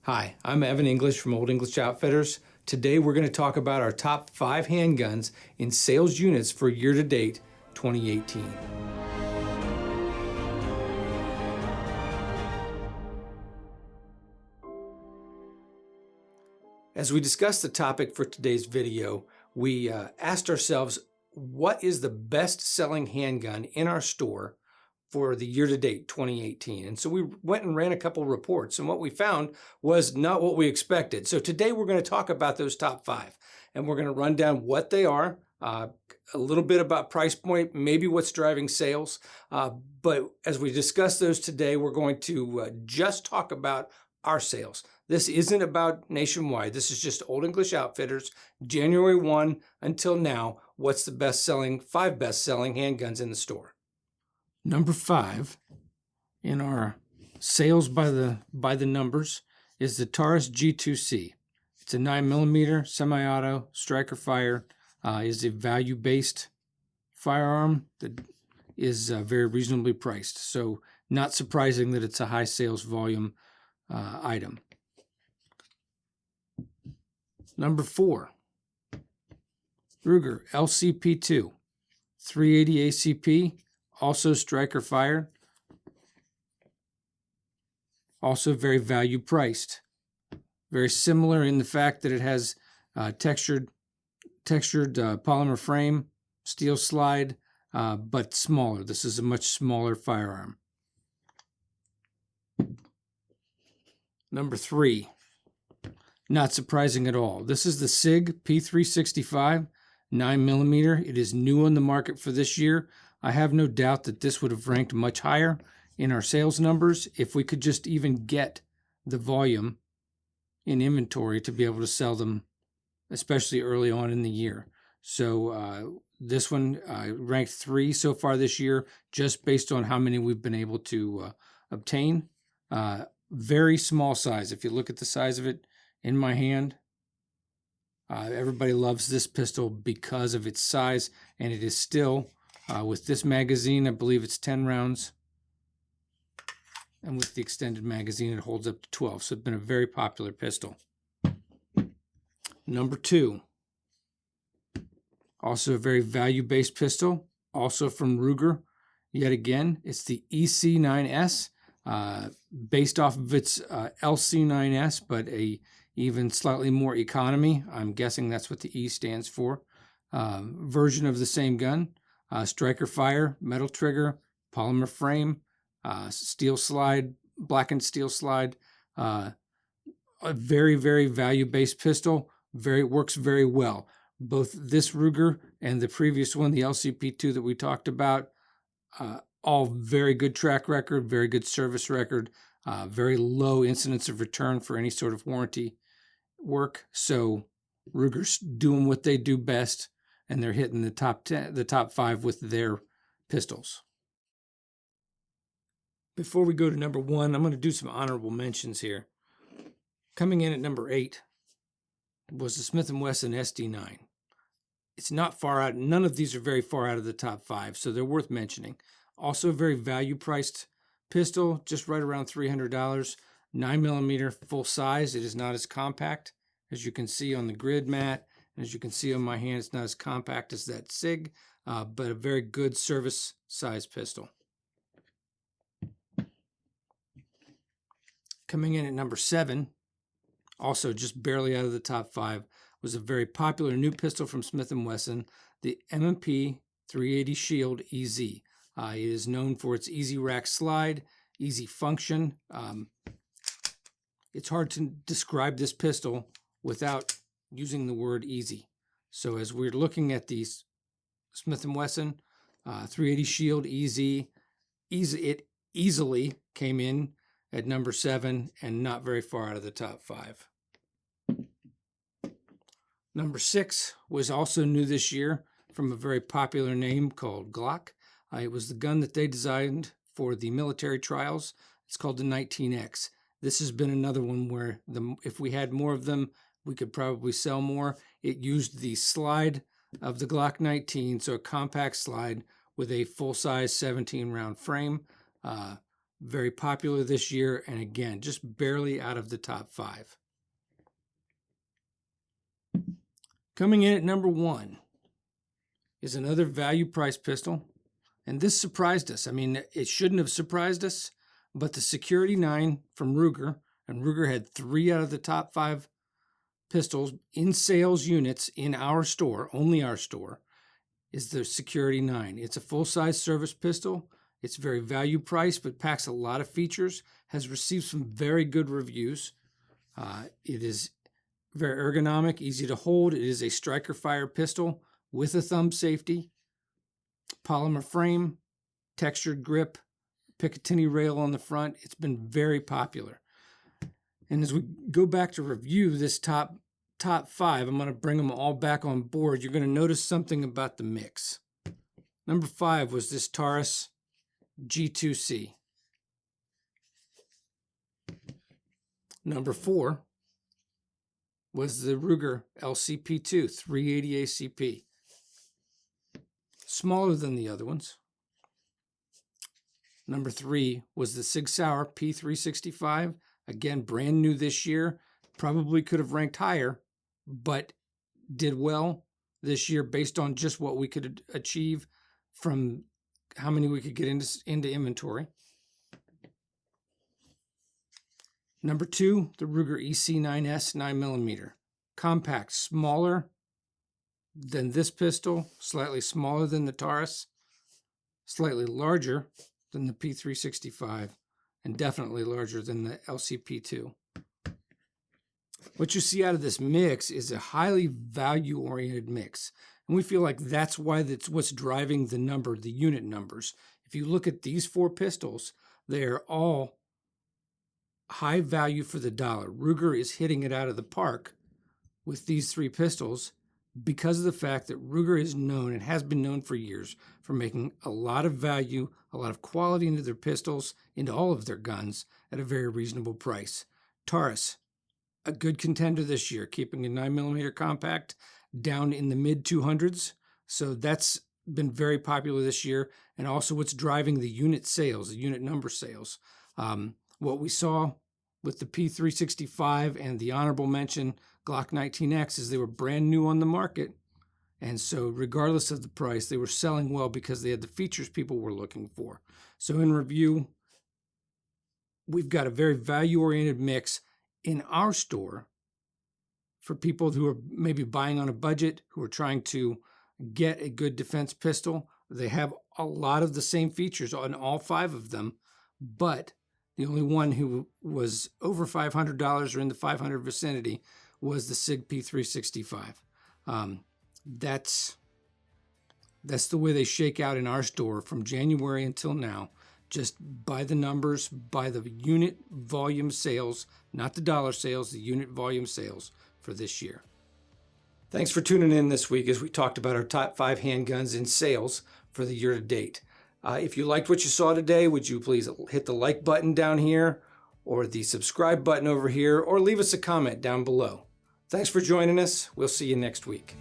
Hi, I'm Evan English from Old English Outfitters. Today we're going to talk about our top 5 handguns in sales units for year-to-date 2018. As we discussed the topic for today's video, we asked ourselves, what is the best-selling handgun in our store for the year-to-date 2018? And so we went and ran a couple reports, and what we found was not what we expected. So today we're going to talk about those top 5, and we're going to run down what they are, a little bit about price point, maybe what's driving sales. But as we discuss those today, we're going to just talk about our sales. This isn't about nationwide. This is just Old English Outfitters, January 1 until now. What's the best-selling, 5 best-selling handguns in the store? Number 5 in our sales by the numbers is the Taurus G2c. It's a 9mm semi-auto striker fire. Is a value-based firearm that is very reasonably priced. So not surprising that it's a high sales volume item. Number 4, Ruger LCP2, 380 ACP, also striker fire, also very value priced. Very similar in the fact that it has textured polymer frame, steel slide, but smaller. This is a much smaller firearm. Number 3, not surprising at all. This is the Sig P3 65, 9mm. It is new on the market for this year. I have no doubt that this would have ranked much higher in our sales numbers if we could just even get the volume in inventory to be able to sell them, especially early on in the year. So this one ranked 3 so far this year, just based on how many we've been able to obtain. Very small size. If you look at the size of it in my hand, everybody loves this pistol because of its size, and it is still, with this magazine, I believe it's 10 rounds, and with the extended magazine, it holds up to 12, so it's been a very popular pistol. Number 2, also a very value-based pistol, also from Ruger. Yet again, it's the EC9S, based off of its LC9S, but a even slightly more economy, I'm guessing that's what the E stands for, version of the same gun. Striker fire, metal trigger, polymer frame, steel slide, blackened steel slide. A very, very value-based pistol. Works very well. Both this Ruger and the previous one, the LCP2 that we talked about, all very good track record, very good service record, very low incidence of return for any sort of warranty work. So Ruger's doing what they do best, and they're hitting the top 10, the top 5 with their pistols. Before we go to number 1, I'm going to do some honorable mentions here. Coming in at number 8 was the Smith Wesson Sd. It's not far out. None of these are very far out of the top 5, so they're worth mentioning. Also a very value-priced pistol, just right around $300. 9mm full size. It is not as compact as you can see on the grid mat. And as you can see on my hand, it's not as compact as that Sig, but a very good service size pistol. Coming in at number 7, also just barely out of the top 5, was a very popular new pistol from Smith Wesson, the M&P 380 Shield EZ. It is known for its easy rack slide, easy function. It's hard to describe this pistol without using the word easy. So as we're looking at these Smith & Wesson 380 Shield EZ, it easily came in at number 7 and not very far out of the top 5. Number 6 was also new this year from a very popular name called Glock. It was the gun that they designed for the military trials. It's called the 19X. This has been another one where if we had more of them, we could probably sell more. It used the slide of the Glock 19, so a compact slide with a full-size 17-round frame. very popular this year, and again, just barely out of the top 5. Coming in at number 1 is another value price pistol, and this surprised us. I mean, it shouldn't have surprised us, but the Security 9 from Ruger, and Ruger had 3 out of the top 5 pistols in sales units in our store, only our store, is the Security 9. It's a full-size service pistol. It's very value priced, but packs a lot of features, has received some very good reviews. It is very ergonomic, easy to hold. It is a striker fire pistol with a thumb safety, polymer frame, textured grip, Picatinny rail on the front. It's been very popular. And as we go back to review this top 5, I'm going to bring them all back on board. You're going to notice something about the mix. Number 5 was this Taurus G2c. Number 4 was the Ruger LCP2 380 ACP. Smaller than the other ones. Number 3 was the Sig P3 Again, brand new this year. Probably could have ranked higher, but did well this year based on just what we could achieve from how many we could get into inventory. Number 2, the Ruger EC9S 9mm. Compact, smaller than this pistol, slightly smaller than the Taurus, slightly larger than the P365, and definitely larger than the LCP2. What you see out of this mix is a highly value-oriented mix. And we feel like that's why that's what's driving the number, the unit numbers. If you look at these 4 pistols, they are all high value for the dollar. Ruger is hitting it out of the park with these 3 pistols because of the fact that Ruger is known and has been known for years for making a lot of value, a lot of quality into their pistols, into all of their guns at a very reasonable price. Taurus, a good contender this year, keeping a 9mm compact down in the mid 200s. So that's been very popular this year, and also what's driving the unit sales, the unit number sales. What we saw with the P365 and the honorable mention Glock 19X is they were brand new on the market, and so regardless of the price, they were selling well because they had the features people were looking for. So in review, we've got a very value-oriented mix in our store for people who are maybe buying on a budget, who are trying to get a good defense pistol. They have a lot of the same features on all 5 of them, but the only one who was over $500 or in the $500 vicinity was the Sig P3 That's the way they shake out in our store from January until now. Just by the numbers, by the unit volume sales, not the dollar sales, the unit volume sales for this year. Thanks for tuning in this week as we talked about our top 5 handguns in sales for the year to date. If you liked what you saw today, would you please hit the like button down here or the subscribe button over here, or leave us a comment down below. Thanks for joining us. We'll see you next week.